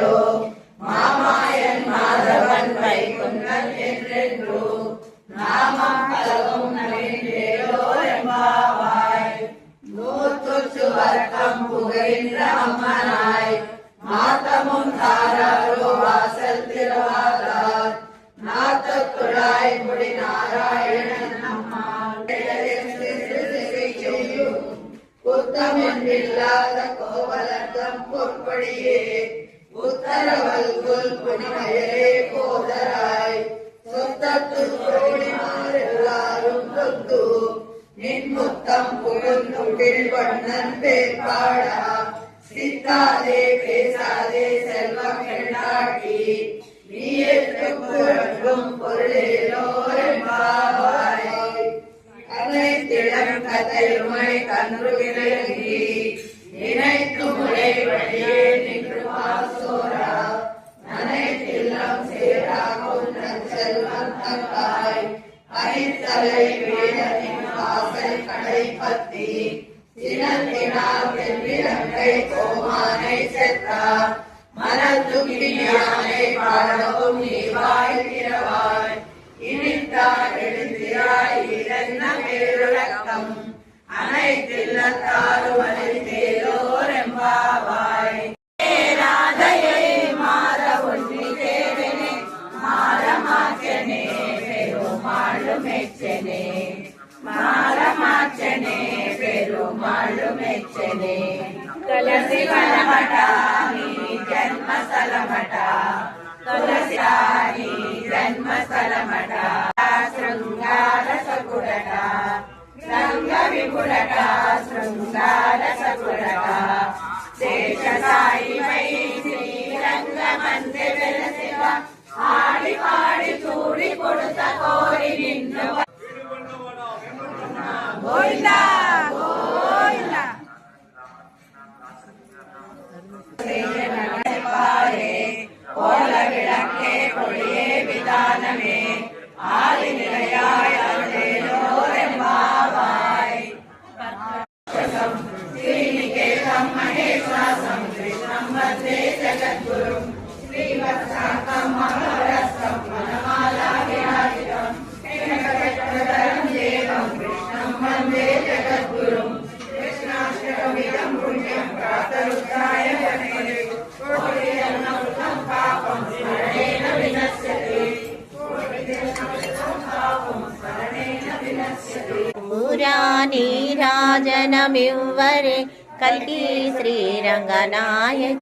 என்றோ மாமாயன் மாதவன் வைகுந்தன் என்றென்றோ நாமம் பலவும் நவீன்றேலோ எம்பாவாய். நூற்றுச்சு வர்க்கம் புகைன்ற அம்மனாய் மாத்தமும் தாராரோ வாசல் திருவாதார் நாத்தத்துழாய் முடி நாராயணன் நம்மால் செய்யும் குத்தமொன்றில்லாத கோவலர்தம் பொற்படியே உத்தரவல்குல் புனிமயரே கோதராய் சொத்தத்து தோழிமாரெல்லாரும் கொத்து நின் முத்தம் புகழ்ந்துகில் வண்ணன் பேர்பாடா சித்தாதே பேசாதே செல்வம் எண்ணாட்டி நீ எட்டு புகழும் பொருளேலோ எம்பாவாய். அனைத்திடம் கதையுமை கன்று விலகி நினைத்து முறை வழியே நின்று பாசோரா அனைத்தில்லம் சேராகும் செல்வம் தக்காய் அனைத்தலை வேடனின் வாசல் கடை பத்தி சினத்தினால் வெள்ளிரங்கை கோமானை செத்தார் மனத்துக்கியானை பாடவும் நீவாய் திரவாய் இனித்தார் எழுந்திராய் இதென்ன பேருலக்கம் அனைத்தில்லத்தாரும் அறிந்தேலோர் எம்பாவாய். ராதையை மாற ஒன்றி தேவனே மாறமாச்சனே பெருமாளும் மெச்சனே மாறமாச்சனே பெருமாளும் மெச்சனே துளசி வனமட நீ ஜன்ம சலமட துளசி நீ ஜன்ಮ ಸ್ಥಳಮಠ ಶೃಂಗಾರ ಸಕುಡಟ ರಂಗ ವಿಪುಡಟ ಶೃಂಗಾರ ಸಕುಡಟ ಶೇಷ ಸಾಯಿ ವೈ ಶ್ರೀರಂಗ ಮಂದೆ ಬೆಳೆಸಿವ ಆಡಿ ಪಾಡಿ ಚೂಡಿ ಕೊಡುತ್ತ ಕೋರಿ ನಿನ್ನುವ ಗೋವಿಂದ ಗೋವಿಂದ கோல விளக்கே கொடியே விதானமே ஆதி நிலையாய் அருளேலோ எம்பாவாய். ஸ்ரீநிகேதம் மகேஸ்வாசம் கிருஷ்ணம் வந்தே ஜகத்குரும் ஸ்ரீவத்சாந்தம் மகரஸ்தம் வனமாலா விராஜிதம் ஏகசக்கரதரம் தேவம் கிருஷ்ணம் வந்தே ஜகத்குரும் கிருஷ்ணாஷ்டகமிதம் புண்ணியம் பிராத்தருத்தாய ஜனே पुरानी राजनमिव्वरे कल्की श्रीरंगनायक